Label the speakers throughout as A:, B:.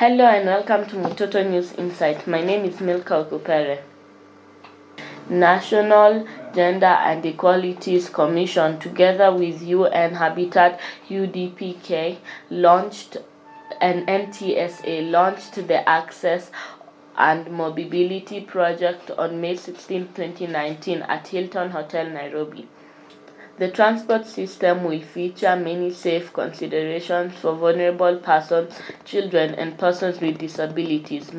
A: Hello and welcome to Mtoto News Insight. My name is Milka Okupere. National Gender and Equalities Commission, together with UN Habitat UDPK, launched NTSA launched the Access and Mobility Project on May 16, 2019 at Hilton Hotel, Nairobi. The transport system will feature many safe considerations for vulnerable persons, children, and persons with disabilities.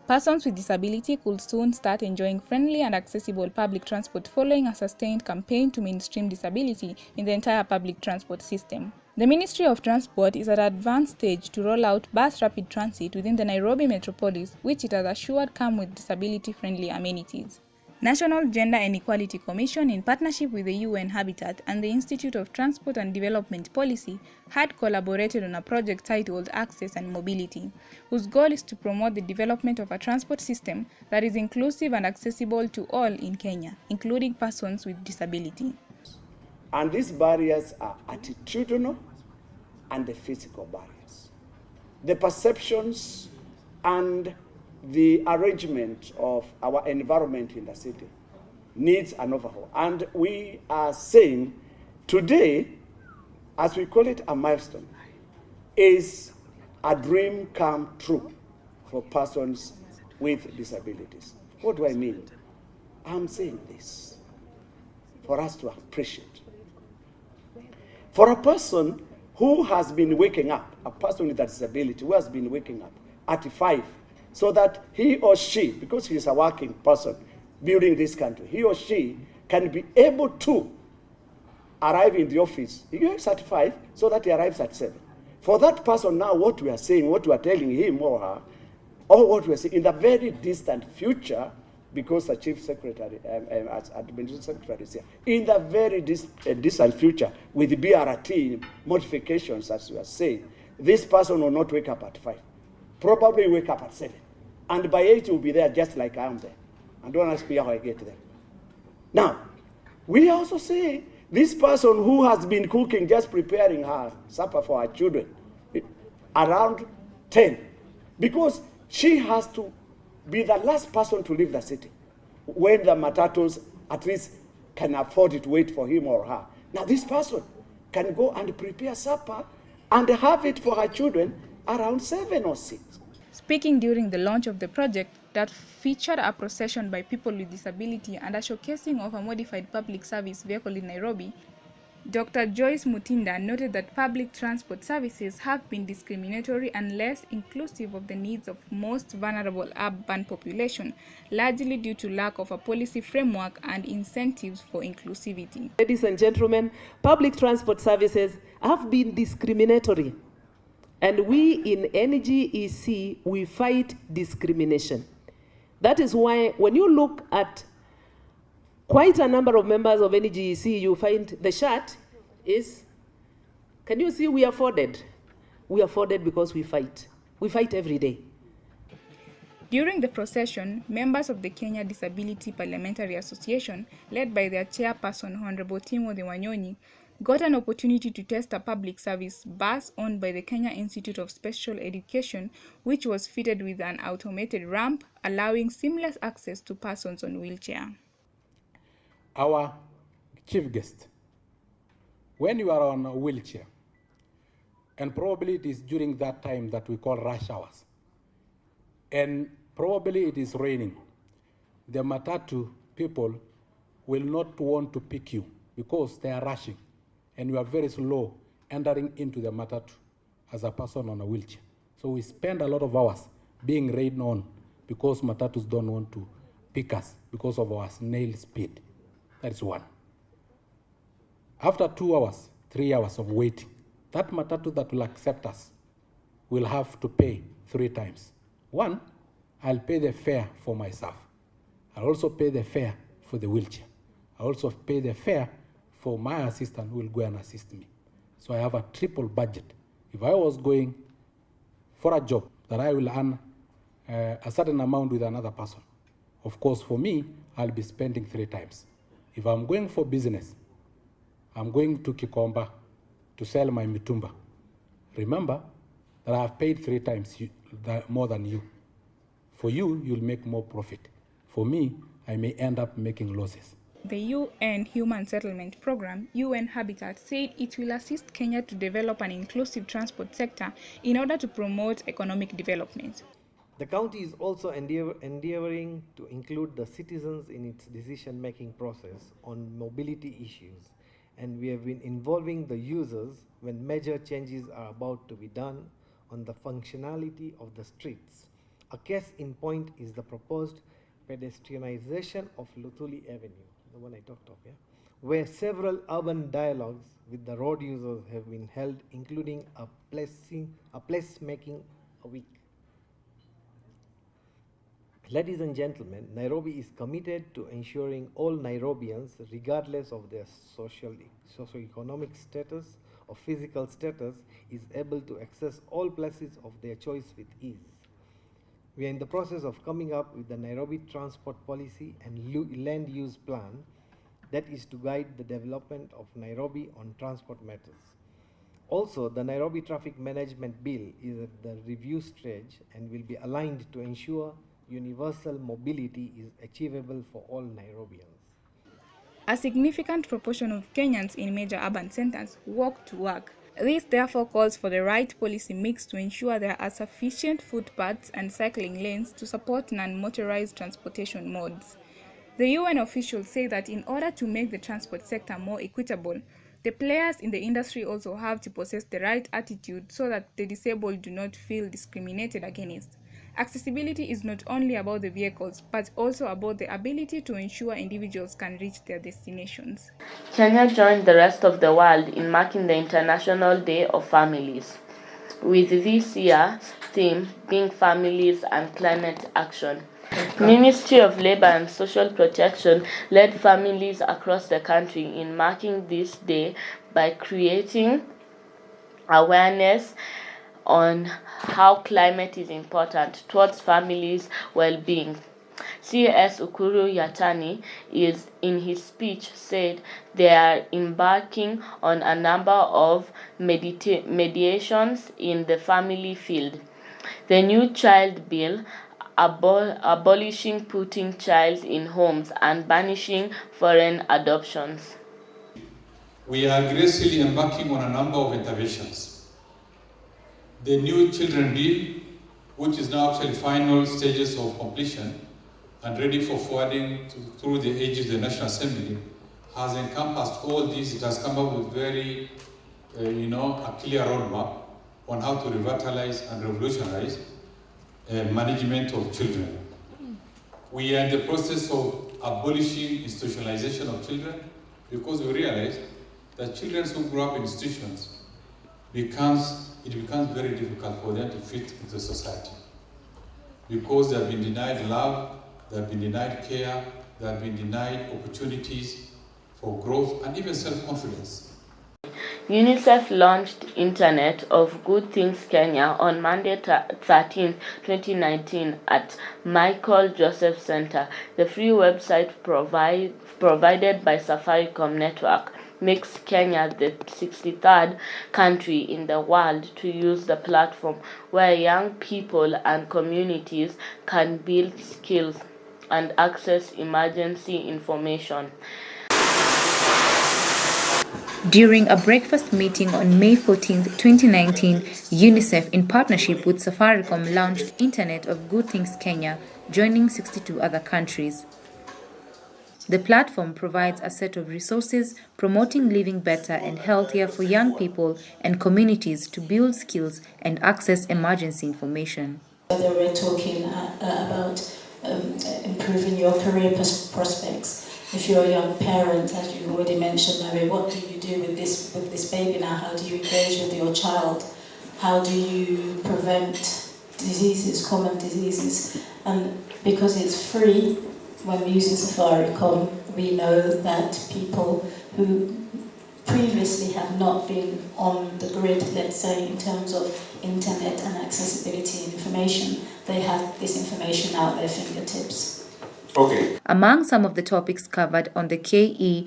B: Persons with disability could soon start enjoying friendly and accessible public transport following a sustained campaign to mainstream disability in the entire public transport system. The Ministry of Transport is at an advanced stage to roll out bus rapid transit within the Nairobi metropolis, which it has assured come with disability-friendly amenities. National Gender and Equality Commission, in partnership with the UN Habitat and the Institute of Transport and Development Policy, had collaborated on a project titled Access and Mobility, whose goal is to promote the development of a transport system that is inclusive and accessible to all in Kenya, including persons with disability.
C: And these barriers are attitudinal and the physical barriers. The perceptions and the arrangement of our environment in the city needs an overhaul. And we are saying today, as we call it a milestone, is a dream come true for persons with disabilities. What do I mean? I'm saying this for us to appreciate. For a person who has been waking up, a person with a disability who has been waking up at 5, so that he or she, because he is a working person building this country, he or she can be able to arrive in the office. He gets at 5 so that he arrives at 7. For that person now, what we are saying, what we are telling him or her, or what we are saying in the very distant future, because the chief secretary, as administration secretary is here, in the very distant future, with the BRT modifications, as we are saying, this person will not wake up at 5. Probably wake up at 7. And by 8, you'll be there just like I am there. And don't ask me how I get there. Now, we also say this person who has been cooking, just preparing her supper for her children, around 10, because she has to be the last person to leave the city when the matatus at least can afford it to wait for him or her. Now, this person can go and prepare supper and have it for her children around 7 or 6.
B: Speaking during the launch of the project that featured a procession by people with disability and a showcasing of a modified public service vehicle in Nairobi, Dr. Joyce Mutinda noted that public transport services have been discriminatory and less inclusive of the needs of most vulnerable urban population, largely due to lack of a policy framework and incentives for inclusivity.
D: Ladies and gentlemen, public transport services have been discriminatory. And we in NGEC, we fight discrimination. That is why when you look at quite a number of members of NGEC, you find the shirt is, can you see we are afforded? We are afforded because we fight. We fight every day.
B: During the procession, members of the Kenya Disability Parliamentary Association, led by their chairperson, Honorable Timothy Wanyonyi, got an opportunity to test a public service bus owned by the Kenya Institute of Special Education, which was fitted with an automated ramp, allowing seamless access to persons on wheelchair.
E: Our chief guest, when you are on a wheelchair, and probably it is during that time that we call rush hours, and probably it is raining, the matatu people will not want to pick you because they are rushing, and you are very slow entering into the matatu as a person on a wheelchair. So we spend a lot of hours being rained on because matatus don't want to pick us because of our snail speed. That is one. After 2 hours, 3 hours of waiting, that matatu that will accept us will have to pay 3 times. One, I'll pay the fare for myself. I'll also pay the fare for the wheelchair. I'll also pay the fare for my assistant who will go and assist me. So I have a triple budget. If I was going for a job that I will earn a certain amount with another person, of course for me, I'll be spending 3 times. If I'm going for business, I'm going to Kikomba to sell my mitumba. Remember, that I have paid 3 times more than you. For you, you'll make more profit. For me, I may end up making losses.
B: The UN Human Settlement Program, UN Habitat, said it will assist Kenya to develop an inclusive transport sector in order to promote economic development.
F: The county is also endeavoring to include the citizens in its decision-making process on mobility issues, and we have been involving the users when major changes are about to be done on the functionality of the streets. A case in point is the proposed pedestrianization of Luthuli Avenue, the one I talked of, where several urban dialogues with the road users have been held, including a placemaking a week. Ladies and gentlemen, Nairobi is committed to ensuring all Nairobians, regardless of their socioeconomic status or physical status, is able to access all places of their choice with ease. We are in the process of coming up with the Nairobi transport policy and land use plan that is to guide the development of Nairobi on transport matters. Also, the Nairobi Traffic Management Bill is at the review stage and will be aligned to ensure universal mobility is achievable for all Nairobians.
B: A significant proportion of Kenyans in major urban centers walk to work. This therefore calls for the right policy mix to ensure there are sufficient footpaths and cycling lanes to support non-motorized transportation modes. The UN officials say that in order to make the transport sector more equitable, the players in the industry also have to possess the right attitude so that the disabled do not feel discriminated against. Accessibility is not only about the vehicles, but also about the ability to ensure individuals can reach their destinations.
A: Kenya joined the rest of the world in marking the International Day of Families, with this year's theme being Families and Climate Action. Ministry of Labour and Social Protection led families across the country in marking this day by creating awareness on how climate is important towards families' well-being. CS Ukuru Yatani is in his speech said they are embarking on a number of mediations in the family field. The new child bill abolishing putting child in homes and banishing foreign adoptions.
G: We are gracefully embarking on a number of interventions. The new children bill, which is now actually final stages of completion and ready for forwarding through the ages of the National Assembly, has encompassed all this. It has come up with very, a clear roadmap on how to revitalize and revolutionize management of children. We are in the process of abolishing institutionalization of children because we realize that children who grow up in institutions it becomes very difficult for them to fit into society because they have been denied love, they have been denied care, they have been denied opportunities for growth and even self-confidence.
A: UNICEF launched Internet of Good Things Kenya on Monday 13, 2019 at Michael Joseph Center. The free website provided by Safaricom Network makes Kenya the 63rd country in the world to use the platform, where young people and communities can build skills and access emergency information.
H: During a breakfast meeting on May 14, 2019, UNICEF, in partnership with Safaricom, launched Internet of Good Things Kenya, joining 62 other countries. The platform provides a set of resources promoting living better and healthier for young people and communities to build skills and access emergency information.
I: Whether we're talking about improving your career prospects, if you're a young parent, as you've already mentioned, Mary, what do you do with this baby now? How do you engage with your child? How do you prevent diseases, common diseases? And because it's free, when using Safaricom, we know that people who previously have not been on the grid, let's say, in terms of internet and accessibility and information, they have this information at their fingertips.
H: Okay. Among some of the topics covered on the ke.internet.org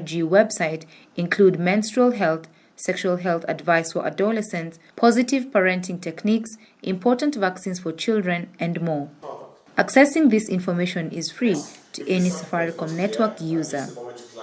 H: website include menstrual health, sexual health advice for adolescents, positive parenting techniques, important vaccines for children, and more. Accessing this information is free to any Safaricom network user.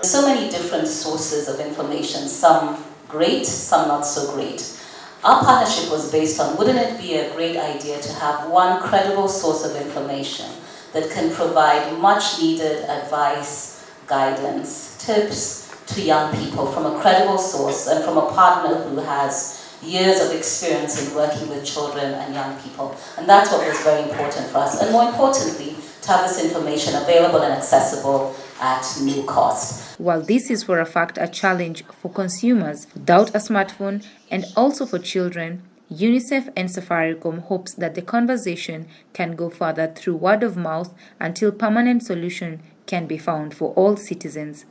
J: So many different sources of information, some great, some not so great. Our partnership was based on, wouldn't it be a great idea to have one credible source of information that can provide much needed advice, guidance, tips to young people from a credible source and from a partner who has years of experience in working with children and young people. And that's what was very important for us. And more importantly, to have this information available and accessible at no cost.
H: While this is for a fact a challenge for consumers without a smartphone and also for children, UNICEF and Safaricom hopes that the conversation can go further through word of mouth until permanent solution can be found for all citizens.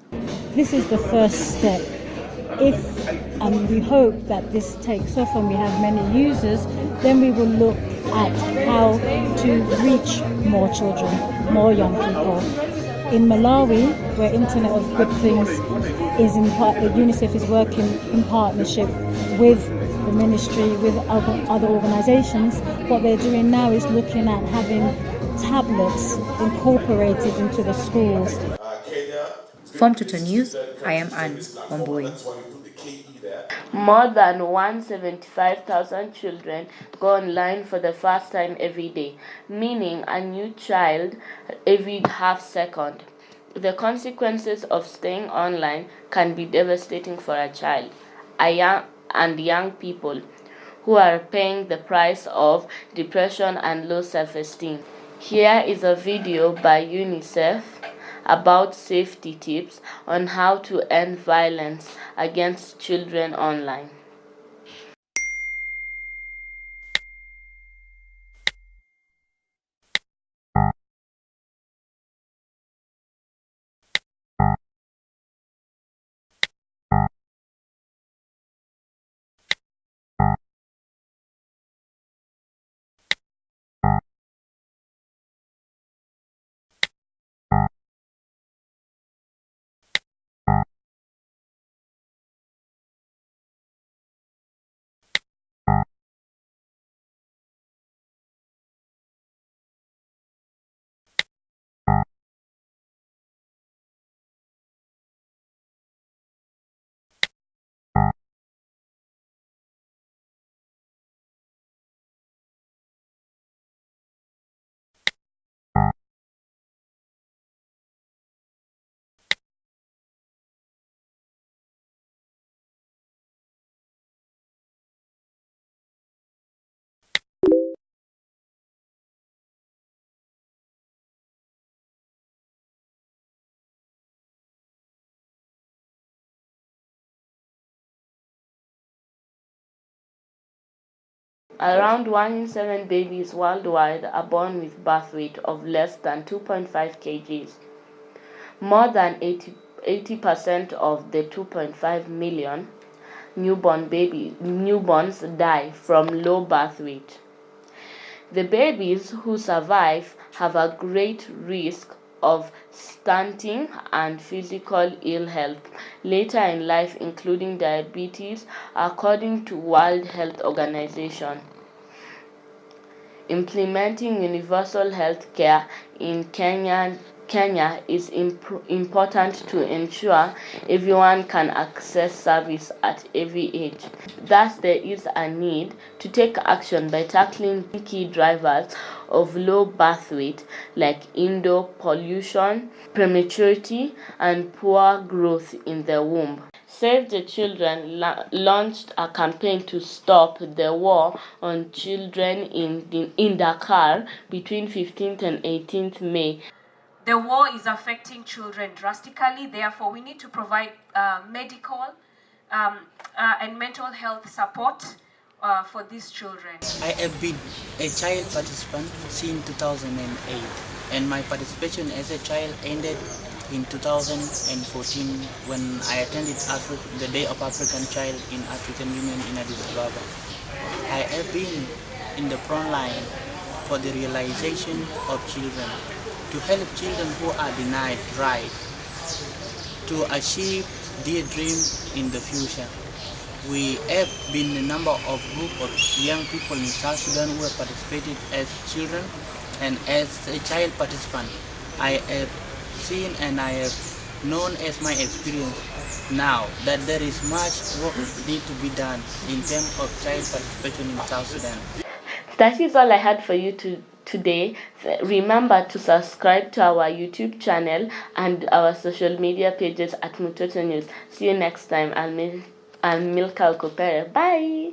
K: This is the first step. If we hope that this takes off and we have many users, then we will look at how to reach more children, more young people. In Malawi, where Internet of Good Things is UNICEF is working in partnership with the ministry, with other organizations, what they're doing now is looking at having tablets incorporated into the schools.
H: From Mtoto News, I am Anne Wambui.
A: More than 175,000 children go online for the first time every day, meaning a new child every half second. The consequences of staying online can be devastating for a child and young people who are paying the price of depression and low self-esteem. Here is a video by UNICEF about safety tips on how to end violence against children online. Around 1 in 7 babies worldwide are born with birth weight of less than 2.5 kgs. More than 80% of the 2.5 million newborns die from low birth weight. The babies who survive have a great risk of stunting and physical ill health later in life, including diabetes, according to World Health Organization. Implementing universal health care in Kenya is important to ensure everyone can access service at every age. Thus, there is a need to take action by tackling key drivers of low birth weight like indoor pollution, prematurity, and poor growth in the womb. Save the Children launched a campaign to stop the war on children in Dakar between 15th and 18th May.
L: The war is affecting children drastically, therefore we need to provide medical and mental health support for these children.
M: I have been a child participant since 2008, and my participation as a child ended in 2014 when I attended the Day of African Child in African Union in Addis Ababa. I have been in the front line for the realization of children, to help children who are denied right to achieve their dream in the future. we have been a number of group of young people in South Sudan who have participated as children, and as a child participant, I have seen and I have known as my experience now that there is much work need to be done in terms of child participation in South Sudan.
A: That is all I had for you today. Remember to subscribe to our YouTube channel and our social media pages at Mtoto News. See you next time. I'm Milka Okopere. Bye.